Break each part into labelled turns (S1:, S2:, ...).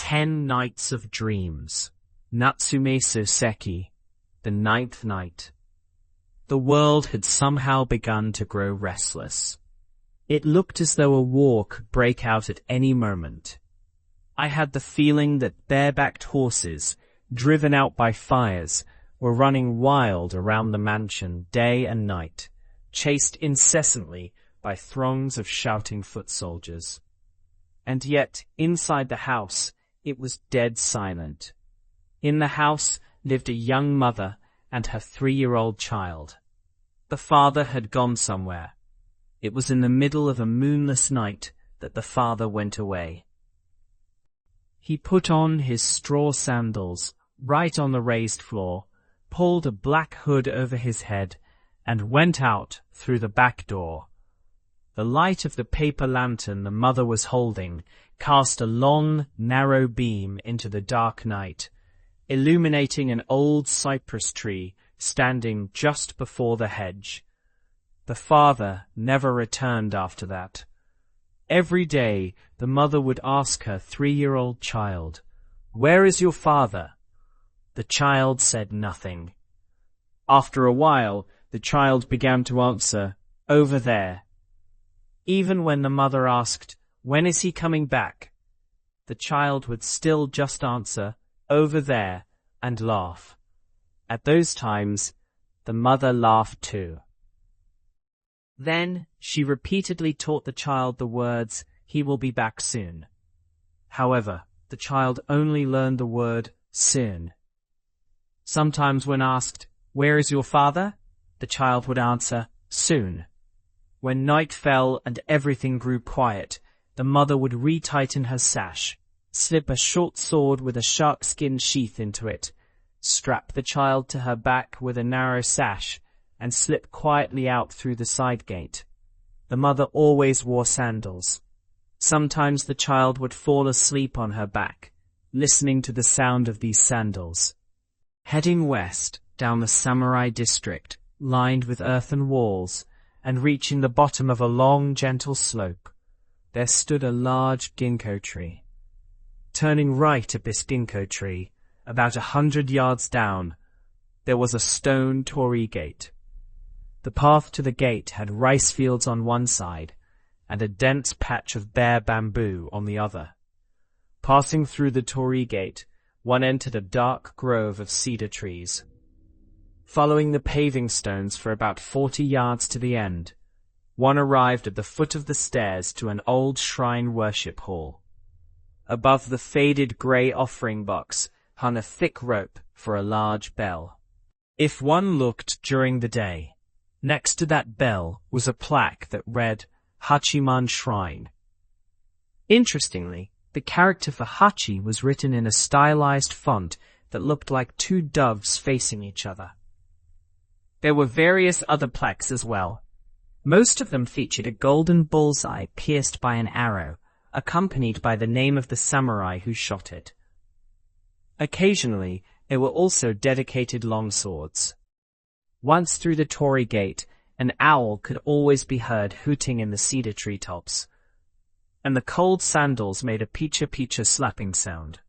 S1: 10 Nights of Dreams. Natsume Soseki. The Ninth Night. The world had somehow begun to grow restless. It looked as though a war could break out at any moment. I had the feeling that barebacked horses, driven out by fires, were running wild around the mansion day and night, chased incessantly by throngs of shouting foot soldiers. And yet, inside the house, it was dead silent. In the house lived a young mother and her 3-year-old child. The father had gone somewhere. It was in the middle of a moonless night that the father went away. He put on his straw sandals right on the raised floor, pulled a black hood over his head, and went out through the back door. The light of the paper lantern the mother was holding cast a long, narrow beam into the dark night, illuminating an old cypress tree standing just before the hedge. The father never returned after that. Every day the mother would ask her 3-year-old child, "Where is your father?" The child said nothing. After a while, the child began to answer, "Over there." Even when the mother asked, "When is he coming back?" the child would still just answer, "Over there," and laugh. At those times, the mother laughed too. Then she repeatedly taught the child the words, "He will be back soon." However, the child only learned the word soon. Sometimes when asked, "Where is your father?" the child would answer, "Soon." When night fell and everything grew quiet, the mother would retighten her sash, slip a short sword with a shark-skin sheath into it, strap the child to her back with a narrow sash, and slip quietly out through the side gate. The mother always wore sandals. Sometimes the child would fall asleep on her back, listening to the sound of these sandals. Heading west, down the samurai district, lined with earthen walls, and reaching the bottom of a long, gentle slope, there stood a large ginkgo tree. Turning right at this ginkgo tree, about 100 yards down, there was a stone torii gate. The path to the gate had rice fields on one side, and a dense patch of bare bamboo on the other. Passing through the torii gate, one entered a dark grove of cedar trees. Following the paving stones for about 40 yards to the end, one arrived at the foot of the stairs to an old shrine worship hall. Above the faded grey offering box hung a thick rope for a large bell. If one looked during the day, next to that bell was a plaque that read, "Hachiman Shrine." Interestingly, the character for Hachi was written in a stylized font that looked like 2 doves facing each other. There were various other plaques as well. Most of them featured a golden bullseye pierced by an arrow, accompanied by the name of the samurai who shot it. Occasionally, there were also dedicated longswords. Once through the torii gate, an owl could always be heard hooting in the cedar treetops, and the cold sandals made a picha-picha slapping sound.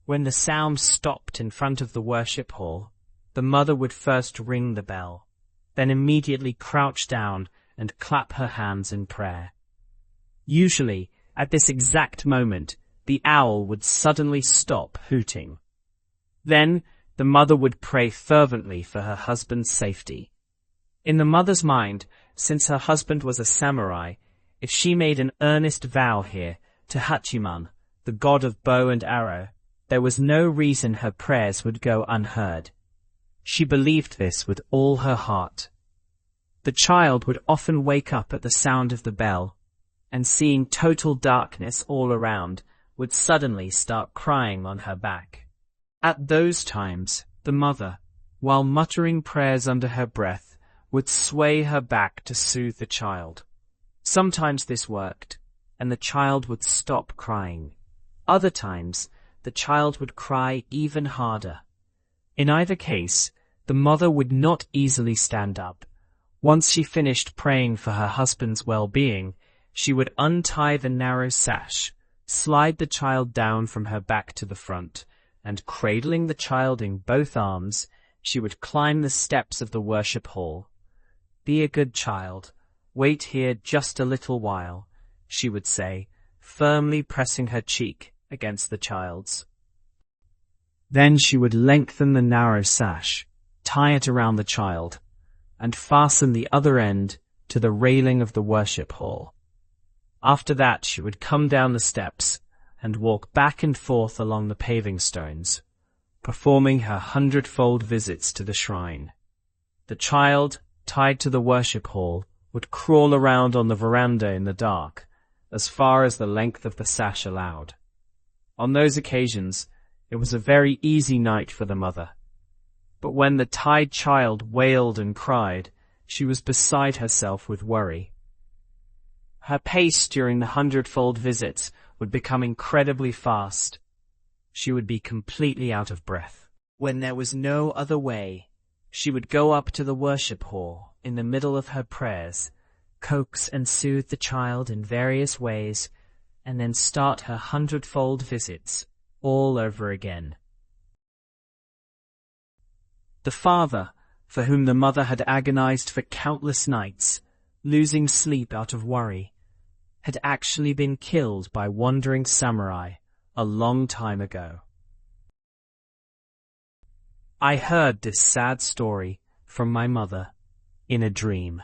S1: When the sound stopped in front of the worship hall, the mother would first ring the bell, then immediately crouch down and clap her hands in prayer. Usually, at this exact moment, the owl would suddenly stop hooting. Then, the mother would pray fervently for her husband's safety. In the mother's mind, since her husband was a samurai, if she made an earnest vow here to Hachiman, the god of bow and arrow, there was no reason her prayers would go unheard. She believed this with all her heart. The child would often wake up at the sound of the bell, and seeing total darkness all around, would suddenly start crying on her back. At those times, the mother, while muttering prayers under her breath, would sway her back to soothe the child. Sometimes this worked, and the child would stop crying. Other times, the child would cry even harder. In either case, the mother would not easily stand up. Once she finished praying for her husband's well-being, she would untie the narrow sash, slide the child down from her back to the front, and cradling the child in both arms, she would climb the steps of the worship hall. "Be a good child. Wait here just a little while," she would say, firmly pressing her cheek against the child's. Then she would lengthen the narrow sash, tie it around the child, and fasten the other end to the railing of the worship hall. After that, she would come down the steps and walk back and forth along the paving stones, performing her hundredfold visits to the shrine. The child, tied to the worship hall, would crawl around on the veranda in the dark, as far as the length of the sash allowed. On those occasions, it was a very easy night for the mother. But when the tied child wailed and cried, she was beside herself with worry. Her pace during the hundredfold visits would become incredibly fast. She would be completely out of breath. When there was no other way, she would go up to the worship hall in the middle of her prayers, coax and soothe the child in various ways, and then start her hundredfold visits all over again. The father, for whom the mother had agonized for countless nights, losing sleep out of worry, had actually been killed by wandering samurai a long time ago. I heard this sad story from my mother in a dream.